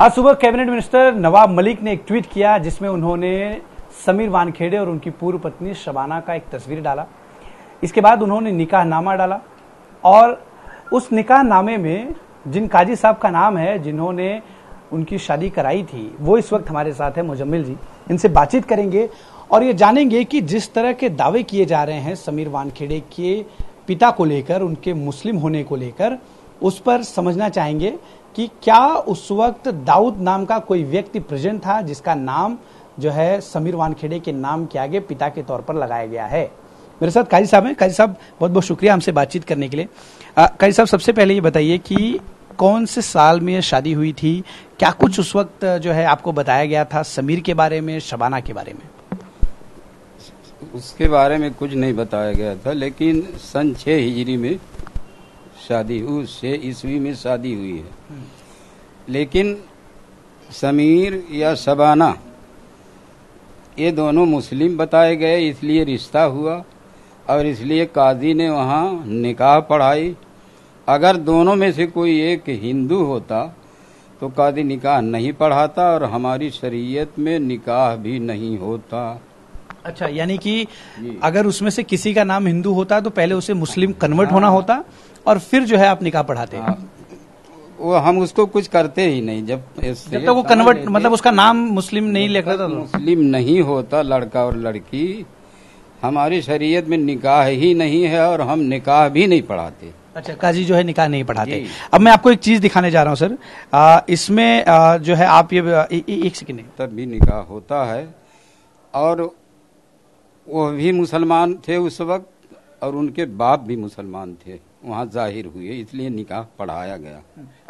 आज सुबह cabinet minister Nawab Malik ने एक ट्वीट किया जिसमें उन्होंने समीर वानखेड़े और उनकी पूर्व पत्नी शबाना का एक तस्वीर डाला। इसके बाद उन्होंने निकाहनामा डाला और उस निकाहनामे में जिन काजी साहब का नाम है जिन्होंने उनकी शादी कराई थी वो इस वक्त हमारे साथ है मुजम्मिल जी। इनसे बातचीत करेंगे और ये जानेंगे कि जिस तरह के दावे किए जा रहे हैं समीर वानखेड़े के पिता को लेकर, उनके मुस्लिम होने को लेकर, उस पर समझना चाहेंगे कि क्या उस वक्त दाऊद नाम का कोई व्यक्ति प्रेजेंट था जिसका नाम जो है समीर वानखेड़े के नाम के आगे पिता के तौर पर लगाया गया है। मेरे साथ काजी साहब हैं। काजी साहब बहुत बहुत शुक्रिया हमसे बातचीत करने के लिए। काजी साहब सबसे पहले ये बताइए कि कौन से साल में शादी हुई थी, क्या कुछ उस वक्त जो है आपको बताया गया था समीर के बारे में, शबाना के बारे में? उसके बारे में कुछ नहीं बताया गया था, लेकिन सन 6 हिजरी में शादी हुई, 6 ईस्वी में शादी हुई है। लेकिन समीर या शबाना ये दोनों मुस्लिम बताए गए, इसलिए रिश्ता हुआ और इसलिए काजी ने वहाँ निकाह पढ़ाई। अगर दोनों में से कोई एक हिंदू होता तो काजी निकाह नहीं पढ़ाता और हमारी शरीयत में निकाह भी नहीं होता। अच्छा, यानी कि अगर उसमें से किसी का नाम हिंदू होता तो पहले उसे मुस्लिम कन्वर्ट होना होता और फिर जो है आप निकाह पढ़ाते हैं। वो हम उसको कुछ करते ही नहीं जब तक वो कन्वर्ट, मतलब उसका नाम मुस्लिम नहीं लिख रहा था। मुस्लिम नहीं होता लड़का और लड़की, हमारी शरीयत में निकाह ही नहीं है और हम निकाह भी नहीं पढ़ाते। अच्छा, काजी जो है निकाह नहीं पढ़ाते। अब मैं आपको एक चीज दिखाने जा रहा हूँ सर। इसमें जो है आप ये एक सेकंड, तब भी निकाह होता है और वो भी मुसलमान थे उस वक्त और उनके बाप भी मुसलमान थे, वहाँ जाहिर हुए, इसलिए निकाह पढ़ाया गया।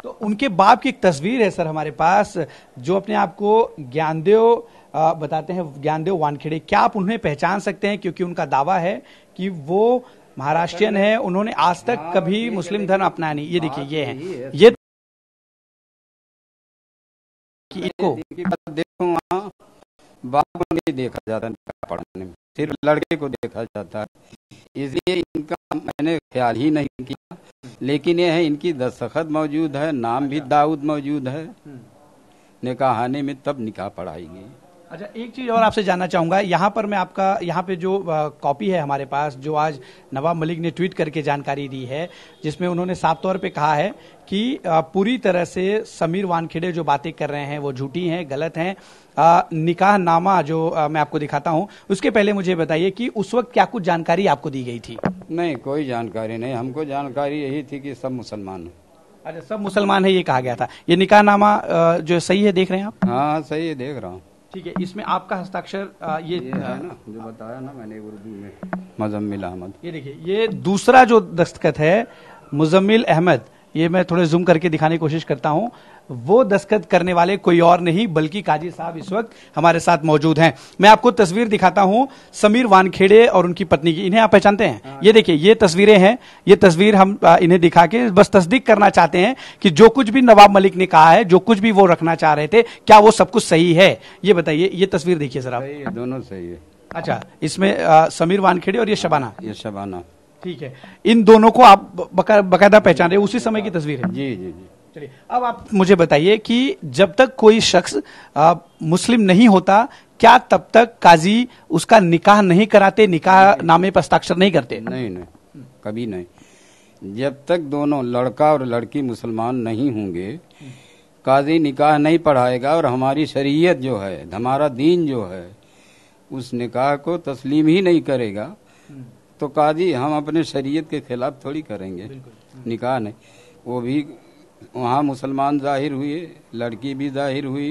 तो उनके बाप की एक तस्वीर है सर हमारे पास, जो अपने आप को ज्ञानदेव बताते हैं, ज्ञानदेव वानखेड़े। क्या आप उन्हें पहचान सकते हैं? क्योंकि उनका दावा है कि वो महाराष्ट्रियन है, उन्होंने आज तक कभी मुस्लिम धर्म अपनाया नहीं। ये देखिए, ये है, ये देखो वहाँ बाप को नहीं देखा जाता निकाह पढ़ने में, सिर्फ लड़के को देखा जाता है, इसलिए इनका मैंने ख्याल ही नहीं किया। लेकिन ये है इनकी दस्तखत मौजूद है, नाम भी दाऊद मौजूद है निकाहाने में, तब निकाह पढ़ाई गई। अच्छा, एक चीज और आपसे जानना चाहूंगा, यहाँ पर मैं आपका यहाँ पे जो कॉपी है हमारे पास, जो आज नवाब मलिक ने ट्वीट करके जानकारी दी है, जिसमें उन्होंने साफ तौर पे कहा है कि पूरी तरह से समीर वानखेड़े जो बातें कर रहे हैं वो झूठी हैं, गलत हैं। निकाहनामा जो मैं आपको दिखाता हूँ, उसके पहले मुझे बताइए कि उस वक्त क्या कुछ जानकारी आपको दी गई थी? नहीं, कोई जानकारी नहीं, हमको जानकारी यही थी कि सब मुसलमान है। अच्छा, सब मुसलमान है ये कहा गया था। ये निकाहनामा जो सही है, देख रहे हैं आप? हाँ सही है, देख रहा हूँ। ठीक है, इसमें आपका हस्ताक्षर ये है ना, जो बताया ना मैंने उर्दू में, मुजम्मिल अहमद। ये देखिए, ये दूसरा जो दस्तखत है मुजम्मिल अहमद, ये मैं थोड़े जूम करके दिखाने की कोशिश करता हूं। वो दस्तखत करने वाले कोई और नहीं बल्कि काजी साहब इस वक्त हमारे साथ मौजूद हैं। मैं आपको तस्वीर दिखाता हूं समीर वानखेड़े और उनकी पत्नी की। इन्हें आप पहचानते हैं? ये देखिए, ये तस्वीरें हैं। ये तस्वीर हम इन्हें दिखा के बस तस्दीक करना चाहते हैं कि जो कुछ भी नवाब मलिक ने कहा है, जो कुछ भी वो रखना चाह रहे थे, क्या वो सब कुछ सही है? ये बताइए। ये तस्वीर देखिए सर आप। सही है, दोनों सही है। अच्छा, इसमें समीर वानखेड़े और ये शबाना। ये शबाना, ठीक है। इन दोनों को आप बकायदा पहचान रहे हैं, उसी समय की तस्वीर है? जी जी जी। चलिए, अब आप मुझे बताइए कि जब तक कोई शख्स मुस्लिम नहीं होता, क्या तब तक काजी उसका निकाह नहीं कराते, निकाह नामे पर हस्ताक्षर नहीं करते? नहीं नहीं, कभी नहीं। जब तक दोनों लड़का और लड़की मुसलमान नहीं होंगे, काजी निकाह नहीं पढ़ाएगा और हमारी शरीयत जो है, हमारा दीन जो है, उस निकाह को तस्लीम ही नहीं करेगा तो काजी हम अपने शरीयत के खिलाफ थोड़ी करेंगे निकाह नहीं। वो भी वहाँ मुसलमान जाहिर हुए, लड़की भी जाहिर हुई,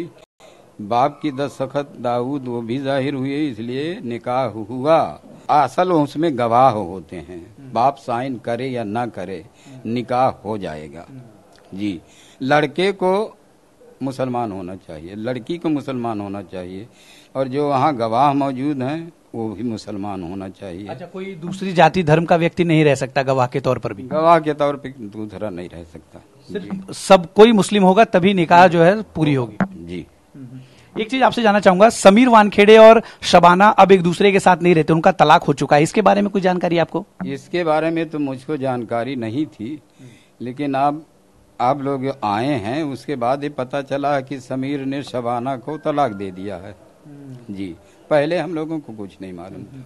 बाप की दस्तखत दाऊद वो भी जाहिर हुए, इसलिए निकाह हुआ। असल उसमें गवाह होते हैं, बाप साइन करे या ना करे निकाह हो जाएगा। जी, लड़के को मुसलमान होना चाहिए, लड़की को मुसलमान होना चाहिए और जो वहाँ गवाह मौजूद हैं वो भी मुसलमान होना चाहिए। अच्छा, कोई दूसरी जाति धर्म का व्यक्ति नहीं रह सकता गवाह के तौर पर भी? गवाह के तौर पे दूसरा नहीं रह सकता, सिर्फ सब कोई मुस्लिम होगा तभी निकाह जो है पूरी होगी। जी। एक चीज आपसे जानना चाहूंगा, समीर वानखेड़े और शबाना अब एक दूसरे के साथ नहीं रहते, उनका तलाक हो चुका है, इसके बारे में कोई जानकारी आपको? इसके बारे में तो मुझको जानकारी नहीं थी, लेकिन अब आप लोग आए हैं, उसके बाद ये पता चला है कि समीर ने शबाना को तलाक दे दिया है। जी, पहले हम लोगों को कुछ नहीं मालूम था।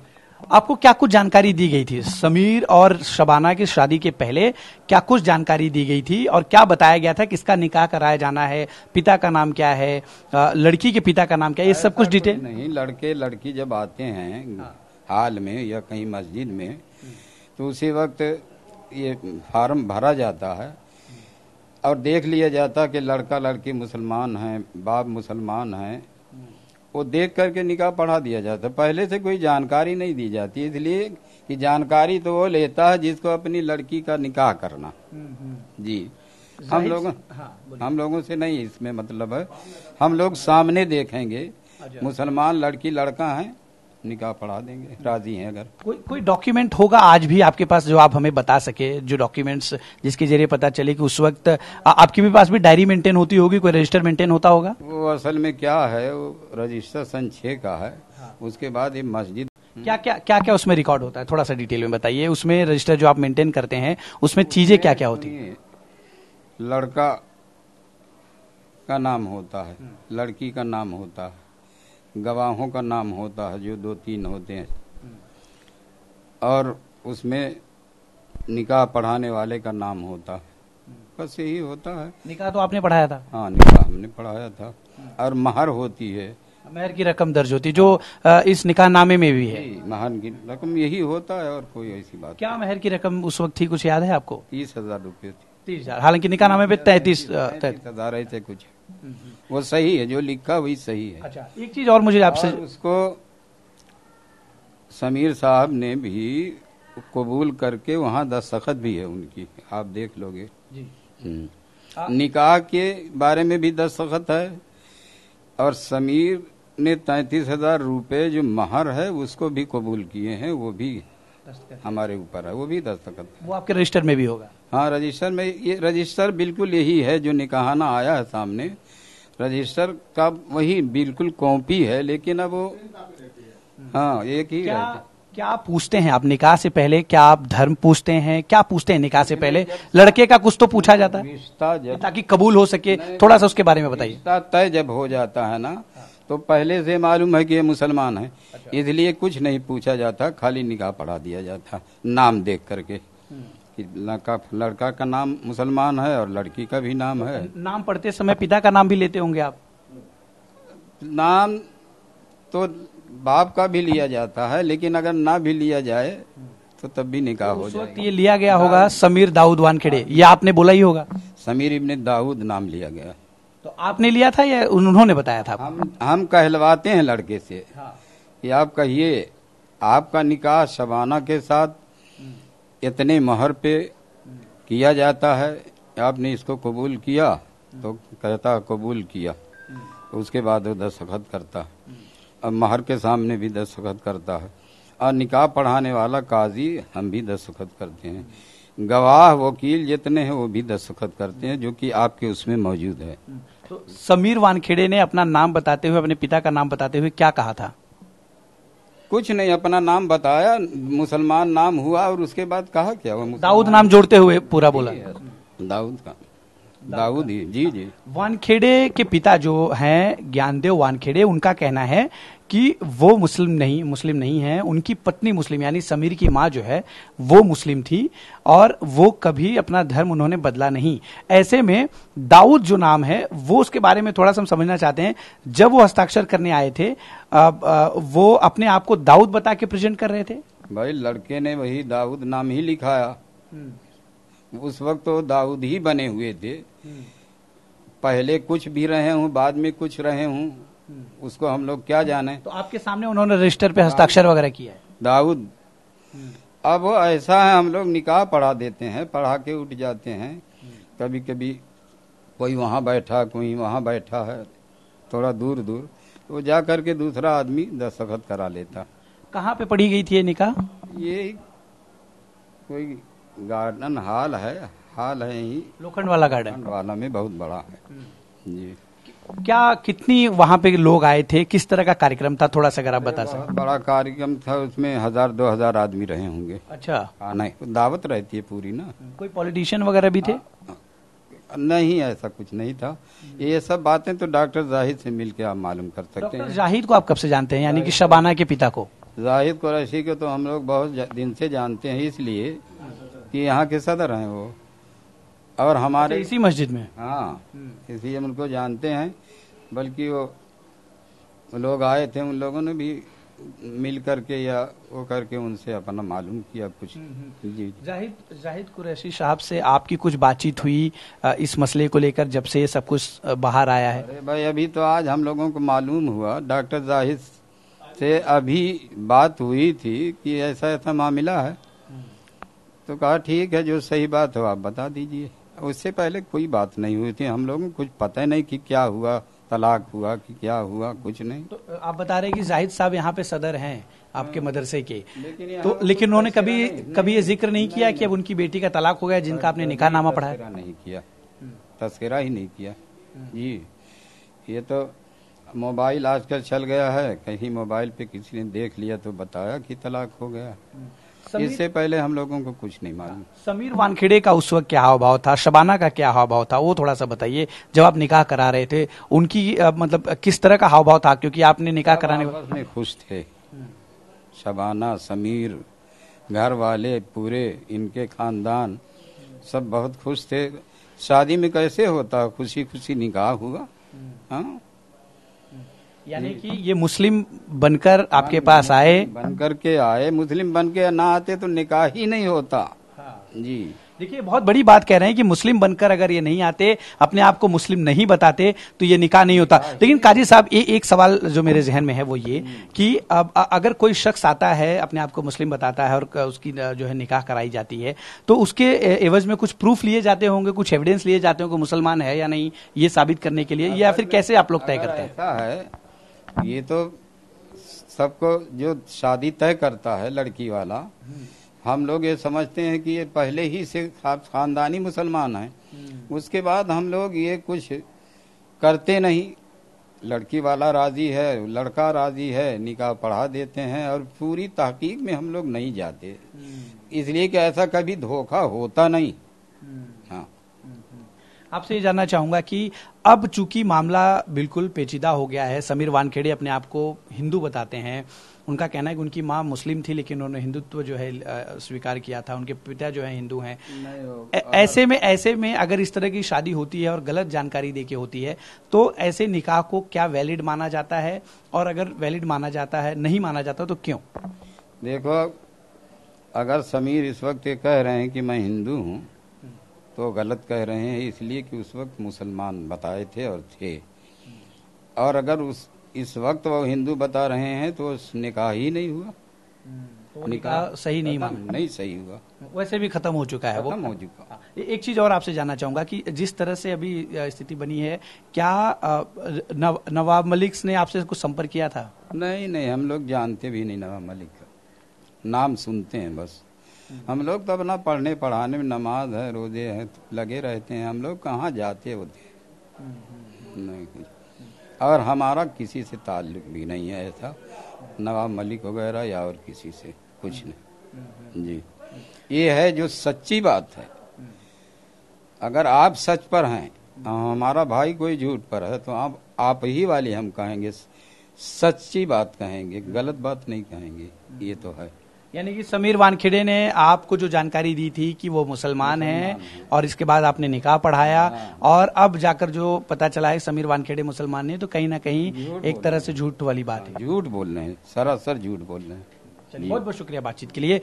आपको क्या कुछ जानकारी दी गई थी? समीर और शबाना की शादी के पहले क्या कुछ जानकारी दी गई थी और क्या बताया गया था? किसका निकाह कराया जाना है, पिता का नाम क्या है, लड़की के पिता का नाम क्या है, ये सब कुछ डिटेल? नहीं, लड़के लड़की जब आते हैं हाल में या कहीं मस्जिद में, तो उसी वक्त ये फार्म भरा जाता है और देख लिया जाता कि लड़का लड़की मुसलमान हैं, बाप मुसलमान हैं, वो देख करके निकाह पढ़ा दिया जाता है। पहले से कोई जानकारी नहीं दी जाती, इसलिए कि जानकारी तो वो लेता है जिसको अपनी लड़की का निकाह करना। जी, हम लोगों से नहीं इसमें मतलब है। हम लोग सामने देखेंगे, मुसलमान लड़की लड़का है, निकाह पढ़ा देंगे, राजी हैं। अगर कोई डॉक्यूमेंट होगा आज भी आपके पास जो आप हमें बता सके, जो डॉक्यूमेंट्स जिसके जरिए पता चले कि उस वक्त आपके भी पास भी डायरी मेंटेन होती होगी, कोई रजिस्टर मेंटेन होता होगा? वो असल में क्या है, वो रजिस्टर सन 6 का है। उसके बाद ये मस्जिद क्या क्या क्या क्या उसमें रिकॉर्ड होता है, थोड़ा सा डिटेल में बताइए। उसमें रजिस्टर जो आप मेंटेन करते हैं उसमें चीजें क्या क्या होती है? लड़का का नाम होता है, लड़की का नाम होता है, गवाहों का नाम होता है जो 2-3 होते हैं, और उसमें निकाह पढ़ाने वाले का नाम होता है। बस यही होता है। निकाह तो आपने पढ़ाया था? हाँ, निकाह हमने पढ़ाया था। और महर होती है, महर की रकम दर्ज होती है जो इस निकाह नामे में भी है। महर की रकम यही होता है और कोई ऐसी बात। क्या महर की रकम उस वक्त थी, कुछ याद है आपको? 30,000 रुपये थी। 30,000, हालांकि निकाह नामे पे 33,000 ऐसे कुछ। वो सही है, जो लिखा वही सही है। अच्छा, एक चीज और मुझे आपसे, उसको समीर साहब ने भी कबूल करके वहाँ दस्तखत भी है उनकी, आप देख लोगे जी। निकाह के बारे में भी दस्तखत है, और समीर ने 33,000 रुपये जो महर है उसको भी कबूल किए हैं, वो भी हमारे ऊपर है, वो भी दस्तखत है। वो आपके रजिस्टर में भी होगा? हाँ, रजिस्टर में। ये रजिस्टर बिल्कुल यही है जो निकाहना आया है सामने, रजिस्टर का वही बिल्कुल कॉपी है, लेकिन अब वो हाँ एक ही है। क्या आप पूछते हैं आप निकाह से पहले? क्या आप धर्म पूछते हैं? क्या पूछते हैं निकाह से पहले? लड़के का कुछ तो पूछा जाता है ताकि कबूल हो सके, थोड़ा सा उसके बारे में बताइए। रिश्ता तय जब हो जाता है ना, तो पहले से मालूम है कि ये मुसलमान है, इसलिए कुछ नहीं पूछा जाता, खाली निकाह पढ़ा दिया जाता नाम देख करके कि लड़का का नाम मुसलमान है और लड़की का भी नाम है। नाम पढ़ते समय पिता का नाम भी लेते होंगे आप? नाम तो बाप का भी लिया जाता है, लेकिन अगर ना भी लिया जाए तो तब भी निकाह हो जाएगा। ये लिया गया होगा समीर दाऊद वानखेड़े, ये आपने बोला ही होगा। समीर इब्ने दाऊद नाम लिया गया। तो आपने लिया था या उन्होंने बताया था? हम कहलवाते हैं लड़के से कि आप कहिए आपका निकाह शबाना के साथ इतने महर पे किया जाता है, आपने इसको कबूल किया? तो कहता कबूल किया। तो उसके बाद वो दस्तखत करता, अब महर के सामने भी दस्तखत करता है, और निकाह पढ़ाने वाला काजी हम भी दस्तखत करते हैं, गवाह वकील जितने हैं वो भी दस्तखत करते हैं, जो कि आपके उसमें मौजूद है। तो समीर वानखेड़े ने अपना नाम बताते हुए, अपने पिता का नाम बताते हुए क्या कहा था? कुछ नहीं, अपना नाम बताया, मुसलमान नाम हुआ, और उसके बाद कहा क्या? वो दाऊद नाम जोड़ते हुए पूरा बोला। दाऊद का, दाऊद ही। जी जी। वानखेड़े के पिता जो हैं ज्ञानदेव वानखेड़े, उनका कहना है कि वो मुस्लिम नहीं है, उनकी पत्नी मुस्लिम, यानी समीर की माँ जो है वो मुस्लिम थी, और वो कभी अपना धर्म उन्होंने बदला नहीं। ऐसे में दाऊद जो नाम है वो, उसके बारे में थोड़ा सा हम समझना चाहते हैं। जब वो हस्ताक्षर करने आए थे, वो अपने आप को दाऊद बता के प्रेजेंट कर रहे थे? भाई लड़के ने वही दाऊद नाम ही लिखाया, उस वक्त तो दाऊद ही बने हुए थे। पहले कुछ भी रहे हूँ, बाद में कुछ रहे हूँ, उसको हम लोग क्या जाने। तो आपके सामने उन्होंने रजिस्टर पे हस्ताक्षर वगैरह किया है दाऊद? अब वो ऐसा है, हम लोग निकाह पढ़ा देते हैं, पढ़ा के उठ जाते हैं, कभी कभी कोई वहाँ बैठा, कोई वहाँ बैठा है, थोड़ा दूर दूर, तो जा करके दूसरा आदमी दस्तखत करा लेता। कहाँ पे पढ़ी गई थी ये निकाह? ये कोई गार्डन हाल है ही, लोखंड वाला गार्डन वाला में, बहुत बड़ा है जी। क्या कितनी वहाँ पे लोग आए थे, किस तरह का कार्यक्रम था, थोड़ा सा अगर आप बता सकें? बहुत बड़ा कार्यक्रम था, उसमें 1000-2000 आदमी रहे होंगे। अच्छा। नहीं, दावत रहती है पूरी ना। कोई पॉलिटिशियन वगैरह भी थे? नहीं, ऐसा कुछ नहीं था। ये सब बातें तो डॉक्टर जाहिद से मिलके आप मालूम कर सकते डॉक्टर हैं। जाहिद को आप कब से जानते हैं, यानी कि शबाना के पिता को? जाहिद कुरैशी को तो हम लोग बहुत दिन से जानते हैं, इसलिए कि यहाँ के सदर हैं वो, और हमारे इसी मस्जिद में। हाँ, इसलिए हम उनको जानते हैं। बल्कि वो लोग आए थे, उन लोगों ने भी मिल करके या वो करके उनसे अपना मालूम किया कुछ। जी। जाहिद कुरैशी साहब से आपकी कुछ बातचीत हुई इस मसले को लेकर, जब से ये सब कुछ बाहर आया है? अरे भाई, अभी तो आज हम लोगों को मालूम हुआ, डॉक्टर जाहिद से अभी बात हुई थी कि ऐसा ऐसा मामला है। तो कहा ठीक है, जो सही बात हो आप बता दीजिए। उससे पहले कोई बात नहीं हुई थी, हम लोगों को कुछ पता नहीं कि क्या हुआ, तलाक हुआ कि क्या हुआ, कुछ नहीं। तो आप बता रहे हैं कि जाहिद साहब यहाँ पे सदर हैं आपके मदरसे के, लेकिन उन्होंने कभी ये जिक्र नहीं किया कि अब उनकी बेटी का तलाक हो गया जिनका आपने निकाहनामा पढ़ा? नहीं किया, तस्करा ही नहीं किया जी। ये तो मोबाइल आजकल चल गया है, कहीं मोबाइल पे किसी ने देख लिया तो बताया कि तलाक हो गया। इससे पहले हम लोगों को कुछ नहीं मालूम। समीर वानखेड़े का उस वक्त क्या हाव भाव था, शबाना का क्या हाव भाव था, वो थोड़ा सा बताइए। जब आप निकाह करा रहे थे उनकी मतलब किस तरह का हाव भाव था, क्योंकि आपने निकाह कराने में खुश थे। शबाना, समीर, घर वाले पूरे इनके खानदान सब बहुत खुश थे। शादी में कैसे होता, खुशी खुशी निकाह हुआ। हाँ, यानी कि ये मुस्लिम बनकर आपके पास आए, बनकर के आए। मुस्लिम बन के ना आते तो निकाह ही नहीं होता। हाँ। जी। देखिए, बहुत बड़ी बात कह रहे हैं कि मुस्लिम बनकर अगर ये नहीं आते, अपने आप को मुस्लिम नहीं बताते, तो ये निकाह नहीं होता। लेकिन काजी साहब, ये एक सवाल जो मेरे जहन में है वो ये कि अब अगर कोई शख्स आता है, अपने आप को मुस्लिम बताता है और उसकी जो है निकाह कराई जाती है, तो उसके एवज में कुछ प्रूफ लिए जाते होंगे, कुछ एविडेंस लिए जाते होंगे मुसलमान है या नहीं, ये साबित करने के लिए, या फिर कैसे आप लोग तय करते हैं? ऐसा है, ये तो सबको जो शादी तय करता है लड़की वाला, हम लोग ये समझते हैं कि ये पहले ही से खानदानी मुसलमान है। उसके बाद हम लोग ये कुछ करते नहीं। लड़की वाला राजी है, लड़का राजी है, निकाह पढ़ा देते हैं और पूरी तहकीक में हम लोग नहीं जाते, इसलिए कि ऐसा कभी धोखा होता नहीं। हाँ, आपसे ये जानना चाहूंगा कि अब चूंकि मामला बिल्कुल पेचीदा हो गया है, समीर वानखेड़े अपने आप को हिंदू बताते हैं, उनका कहना है कि उनकी माँ मुस्लिम थी लेकिन उन्होंने हिंदुत्व जो है स्वीकार किया था, उनके पिता जो है हिंदू हैं। ऐसे में अगर इस तरह की शादी होती है और गलत जानकारी देके होती है, तो ऐसे निकाह को क्या वैलिड माना जाता है, और अगर वैलिड माना जाता है, नहीं माना जाता तो क्यों? देखो, अगर समीर इस वक्त ये कह रहे हैं कि मैं हिंदू हूँ, तो गलत कह रहे हैं, इसलिए कि उस वक्त मुसलमान बताए थे और थे। और अगर इस वक्त वो हिंदू बता रहे हैं तो निकाह ही नहीं हुआ, तो निकाह सही नहीं माना, नहीं सही हुआ, वैसे भी खत्म हो चुका है, वो खत्म हो चुका। एक चीज और आपसे जानना चाहूंगा कि जिस तरह से अभी स्थिति बनी है, क्या नवाब मलिक ने आपसे कुछ संपर्क किया था? नहीं, हम लोग जानते भी नहीं नवाब मलिक का, नाम सुनते हैं बस। हम लोग तो अपना पढ़ने पढ़ाने में, नमाज है, रोजे हैं, लगे रहते हैं। हम लोग कहाँ जाते होते नहीं कुछ, और हमारा किसी से ताल्लुक भी नहीं है ऐसा, नवाब मलिक वगैरह या और किसी से कुछ नहीं जी। ये है जो सच्ची बात है। अगर आप सच पर हैं, हमारा भाई कोई झूठ पर है, तो आप ही वाली हम कहेंगे, सच्ची बात कहेंगे, गलत बात नहीं कहेंगे। ये तो है। यानी कि समीर वानखेड़े ने आपको जो जानकारी दी थी कि वो मुसलमान हैं, और इसके बाद आपने निकाह पढ़ाया, और अब जाकर जो पता चला है समीर वानखेड़े मुसलमान नहीं, तो कहीं ना कहीं एक तरह से झूठ वाली बात है। झूठ बोल रहे हैं, सरासर झूठ बोल रहे हैं। बहुत बहुत शुक्रिया बातचीत के लिए।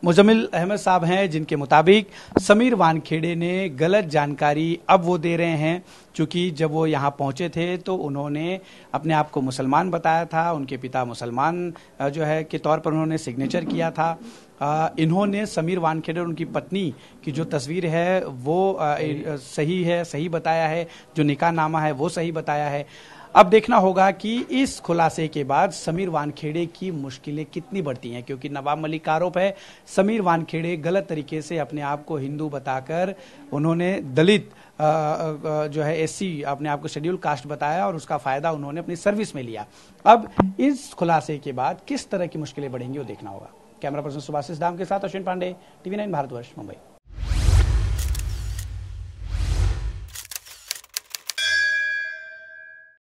मुजम्मिल अहमद साहब हैं, जिनके मुताबिक समीर वानखेड़े ने गलत जानकारी अब वो दे रहे हैं, क्योंकि जब वो यहाँ पहुंचे थे तो उन्होंने अपने आप को मुसलमान बताया था, उनके पिता मुसलमान जो है के तौर पर उन्होंने सिग्नेचर किया था। इन्होंने समीर वानखेड़े और उनकी पत्नी की जो तस्वीर है वो सही है, सही बताया है, जो निकाहनामा है वो सही बताया है। अब देखना होगा कि इस खुलासे के बाद समीर वानखेड़े की मुश्किलें कितनी बढ़ती हैं, क्योंकि नवाब मलिक का आरोप है समीर वानखेड़े गलत तरीके से अपने आप को हिंदू बताकर उन्होंने दलित जो है एससी अपने आप को शेड्यूल कास्ट बताया, और उसका फायदा उन्होंने अपनी सर्विस में लिया। अब इस खुलासे के बाद किस तरह की मुश्किलें बढ़ेंगी वो देखना होगा। कैमरा पर्सन सुभाषिष दाम के साथ अश्विन पांडे, TV9 भारतवर्ष, मुंबई।